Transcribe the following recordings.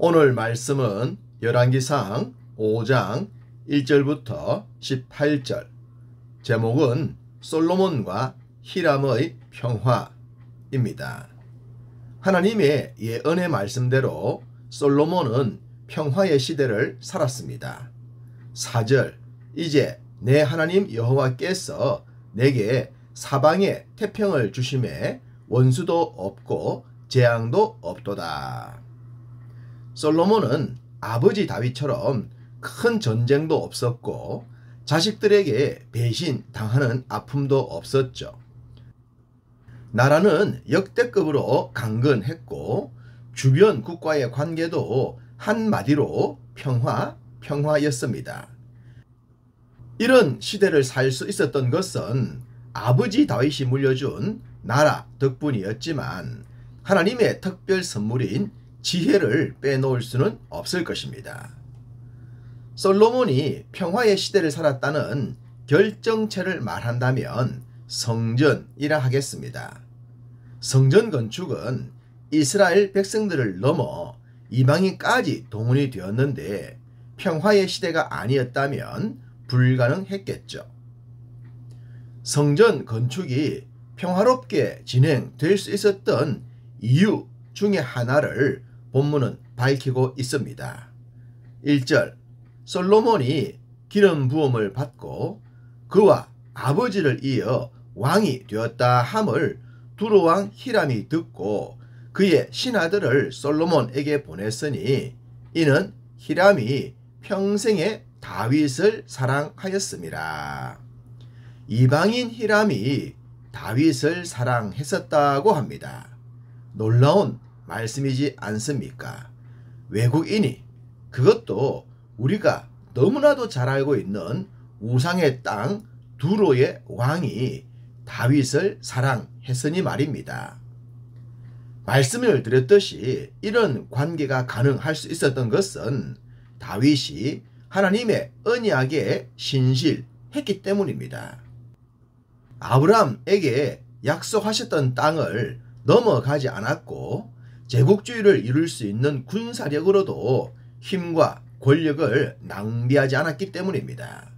오늘 말씀은 열왕기상 5장 1절부터 18절, 제목은 솔로몬과 히람의 평화입니다. 하나님의 예언의 말씀대로 솔로몬은 평화의 시대를 살았습니다. 4절, 이제 내 하나님 여호와께서 내게 사방에 태평을 주심에 원수도 없고 재앙도 없도다. 솔로몬은 아버지 다윗처럼 큰 전쟁도 없었고 자식들에게 배신당하는 아픔도 없었죠. 나라는 역대급으로 강건했고 주변 국가의 관계도 한마디로 평화였습니다. 이런 시대를 살 수 있었던 것은 아버지 다윗이 물려준 나라 덕분이었지만 하나님의 특별 선물인 지혜를 빼놓을 수는 없을 것입니다. 솔로몬이 평화의 시대를 살았다는 결정체를 말한다면 성전이라 하겠습니다. 성전 건축은 이스라엘 백성들을 넘어 이방인까지 동원이 되었는데 평화의 시대가 아니었다면 불가능했겠죠. 성전 건축이 평화롭게 진행될 수 있었던 이유 중에 하나를 본문은 밝히고 있습니다. 1절, 솔로몬이 기름 부음을 받고 그와 아버지를 이어 왕이 되었다 함을 두로왕 히람이 듣고 그의 신하들을 솔로몬에게 보냈으니 이는 히람이 평생에 다윗을 사랑하였음이라. 이방인 히람이 다윗을 사랑했었다고 합니다. 놀라운 말씀이지 않습니까? 외국인이, 그것도 우리가 너무나도 잘 알고 있는 우상의 땅 두로의 왕이 다윗을 사랑했으니 말입니다. 말씀을 드렸듯이 이런 관계가 가능할 수 있었던 것은 다윗이 하나님의 언약에 신실했기 때문입니다. 아브라함에게 약속하셨던 땅을 넘어가지 않았고 제국주의를 이룰 수 있는 군사력으로도 힘과 권력을 낭비하지 않았기 때문입니다.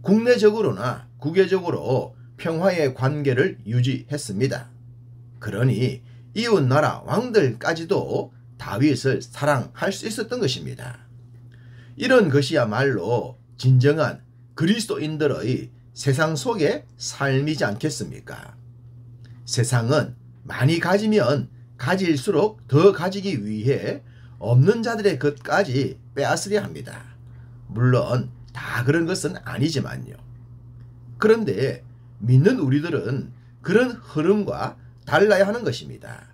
국내적으로나 국외적으로 평화의 관계를 유지했습니다. 그러니 이웃나라 왕들까지도 다윗을 사랑할 수 있었던 것입니다. 이런 것이야말로 진정한 그리스도인들의 세상 속의 삶이지 않겠습니까? 세상은 많이 가지면 가질수록 더 가지기 위해 없는 자들의 것까지 빼앗으려 합니다. 물론 다 그런 것은 아니지만요. 그런데 믿는 우리들은 그런 흐름과 달라야 하는 것입니다.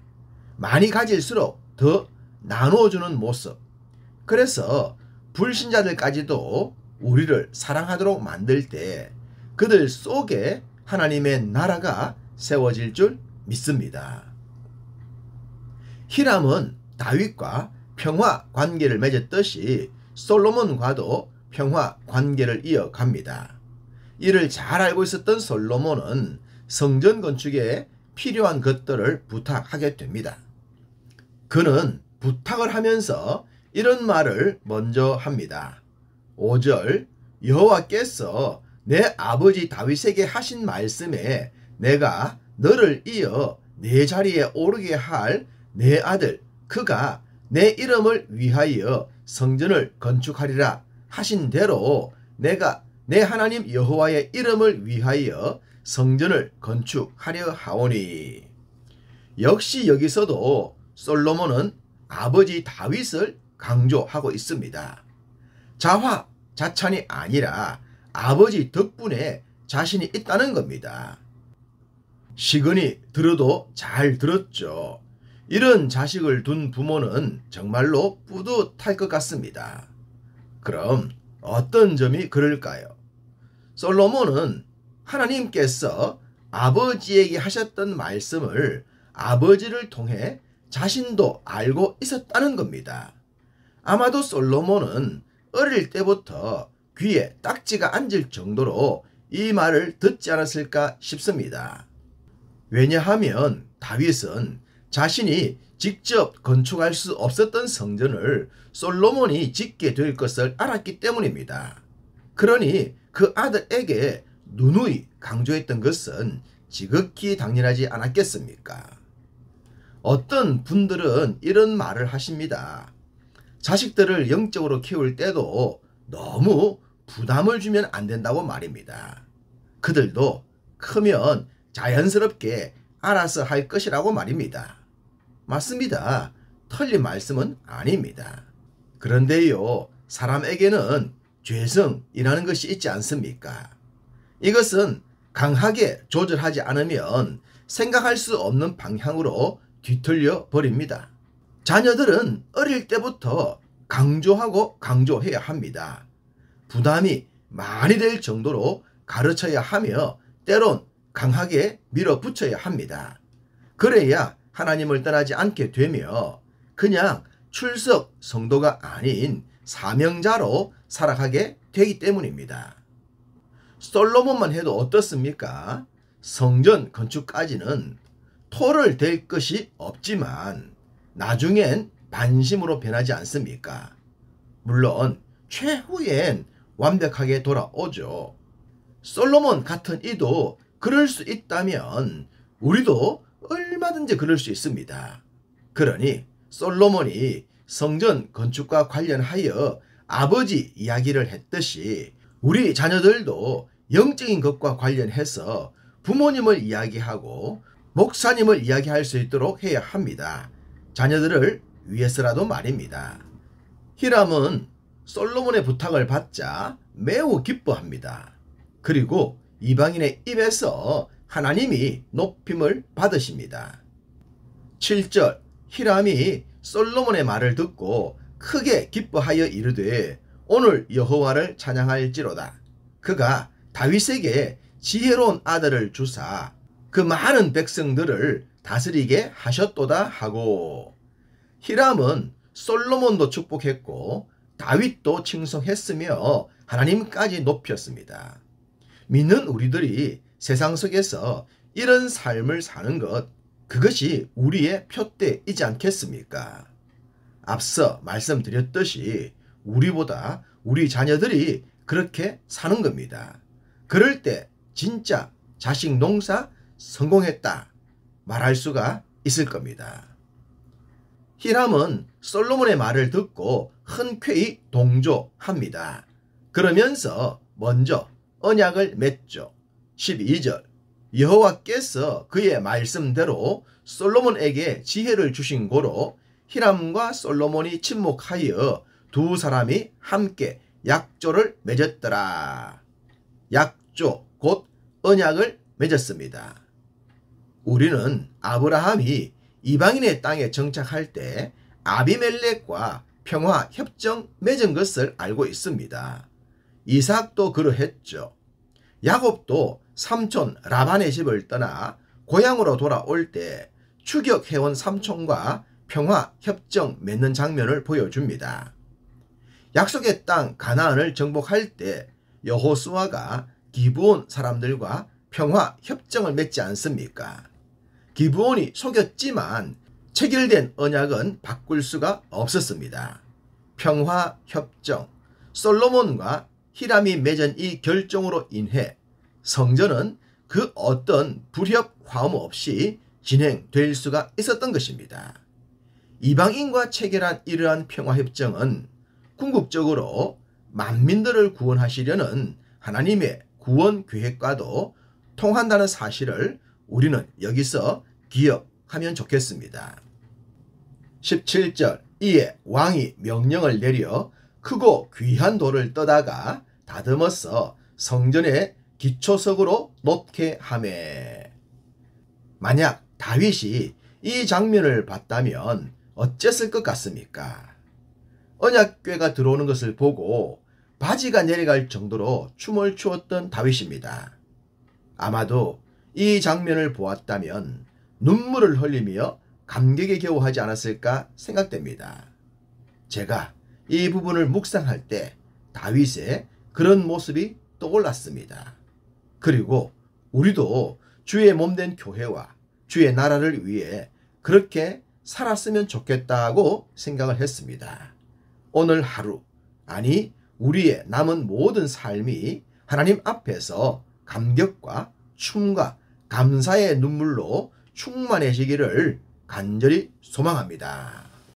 많이 가질수록 더 나눠주는 모습. 그래서 불신자들까지도 우리를 사랑하도록 만들 때 그들 속에 하나님의 나라가 세워질 줄 믿습니다. 히람은 다윗과 평화 관계를 맺었듯이 솔로몬과도 평화 관계를 이어갑니다. 이를 잘 알고 있었던 솔로몬은 성전 건축에 필요한 것들을 부탁하게 됩니다. 그는 부탁을 하면서 이런 말을 먼저 합니다. 5절, 여호와께서 내 아버지 다윗에게 하신 말씀에 내가 너를 이어 내 자리에 오르게 할 내 아들 그가 내 이름을 위하여 성전을 건축하리라 하신 대로 내가 내 하나님 여호와의 이름을 위하여 성전을 건축하려 하오니. 역시 여기서도 솔로몬은 아버지 다윗을 강조하고 있습니다. 자화자찬이 아니라 아버지 덕분에 자신이 있다는 겁니다. 시근이 들어도 잘 들었죠. 이런 자식을 둔 부모는 정말로 뿌듯할 것 같습니다. 그럼 어떤 점이 그럴까요? 솔로몬은 하나님께서 아버지에게 하셨던 말씀을 아버지를 통해 자신도 알고 있었다는 겁니다. 아마도 솔로몬은 어릴 때부터 귀에 딱지가 앉을 정도로 이 말을 듣지 않았을까 싶습니다. 왜냐하면 다윗은 자신이 직접 건축할 수 없었던 성전을 솔로몬이 짓게 될 것을 알았기 때문입니다. 그러니 그 아들에게 누누이 강조했던 것은 지극히 당연하지 않았겠습니까? 어떤 분들은 이런 말을 하십니다. 자식들을 영적으로 키울 때도 너무 부담을 주면 안 된다고 말입니다. 그들도 크면 자연스럽게 알아서 할 것이라고 말입니다. 맞습니다. 틀린 말씀은 아닙니다. 그런데요, 사람에게는 죄성이라는 것이 있지 않습니까? 이것은 강하게 조절하지 않으면 생각할 수 없는 방향으로 뒤틀려 버립니다. 자녀들은 어릴 때부터 강조하고 강조해야 합니다. 부담이 많이 될 정도로 가르쳐야 하며 때론 강하게 밀어붙여야 합니다. 그래야 하나님을 떠나지 않게 되며 그냥 출석 성도가 아닌 사명자로 살아가게 되기 때문입니다. 솔로몬만 해도 어떻습니까? 성전 건축까지는 토를 댈 것이 없지만 나중엔 반심으로 변하지 않습니까? 물론 최후엔 완벽하게 돌아오죠. 솔로몬 같은 이도 그럴 수 있다면 우리도 얼마든지 그럴 수 있습니다. 그러니 솔로몬이 성전 건축과 관련하여 아버지 이야기를 했듯이 우리 자녀들도 영적인 것과 관련해서 부모님을 이야기하고 목사님을 이야기할 수 있도록 해야 합니다. 자녀들을 위해서라도 말입니다. 히람은 솔로몬의 부탁을 받자 매우 기뻐합니다. 그리고 이방인의 입에서 하나님이 높임을 받으십니다. 7절 히람이 솔로몬의 말을 듣고 크게 기뻐하여 이르되 오늘 여호와를 찬양할지로다. 그가 다윗에게 지혜로운 아들을 주사 그 많은 백성들을 다스리게 하셨도다 하고 히람은 솔로몬도 축복했고 다윗도 칭송했으며 하나님까지 높였습니다. 믿는 우리들이 세상 속에서 이런 삶을 사는 것, 그것이 우리의 표대이지 않겠습니까? 앞서 말씀드렸듯이 우리보다 우리 자녀들이 그렇게 사는 겁니다. 그럴 때 진짜 자식 농사 성공했다 말할 수가 있을 겁니다. 히람은 솔로몬의 말을 듣고 흔쾌히 동조합니다. 그러면서 먼저 언약을 맺죠. 12절 여호와께서 그의 말씀대로 솔로몬에게 지혜를 주신 고로 히람과 솔로몬이 친목하여 두 사람이 함께 약조를 맺었더라. 약조 곧 언약을 맺었습니다. 우리는 아브라함이 이방인의 땅에 정착할 때 아비멜렉과 평화 협정 맺은 것을 알고 있습니다. 이삭도 그러했죠. 야곱도 삼촌 라반의 집을 떠나 고향으로 돌아올 때 추격해온 삼촌과 평화 협정 맺는 장면을 보여줍니다. 약속의 땅 가나안을 정복할 때 여호수아가 기브온 사람들과 평화 협정을 맺지 않습니까? 기브온이 속였지만 체결된 언약은 바꿀 수가 없었습니다. 평화 협정, 솔로몬과 히람이 맺은 이 결정으로 인해 성전은 그 어떤 불협 화음 없이 진행될 수가 있었던 것입니다. 이방인과 체결한 이러한 평화협정은 궁극적으로 만민들을 구원하시려는 하나님의 구원 계획과도 통한다는 사실을 우리는 여기서 기억하면 좋겠습니다. 17절 이에 왕이 명령을 내려 크고 귀한 돌을 떠다가 다듬어서 성전의 기초석으로 놓게 하매. 만약 다윗이 이 장면을 봤다면 어쨌을 것 같습니까? 언약궤가 들어오는 것을 보고 바지가 내려갈 정도로 춤을 추었던 다윗입니다. 아마도 이 장면을 보았다면 눈물을 흘리며 감격에 겨워하지 않았을까 생각됩니다. 제가 이 부분을 묵상할 때 다윗의 그런 모습이 떠올랐습니다. 그리고 우리도 주의 몸된 교회와 주의 나라를 위해 그렇게 살았으면 좋겠다고 생각을 했습니다. 오늘 하루, 아니 우리의 남은 모든 삶이 하나님 앞에서 감격과 춤과 감사의 눈물로 충만해지기를 간절히 소망합니다.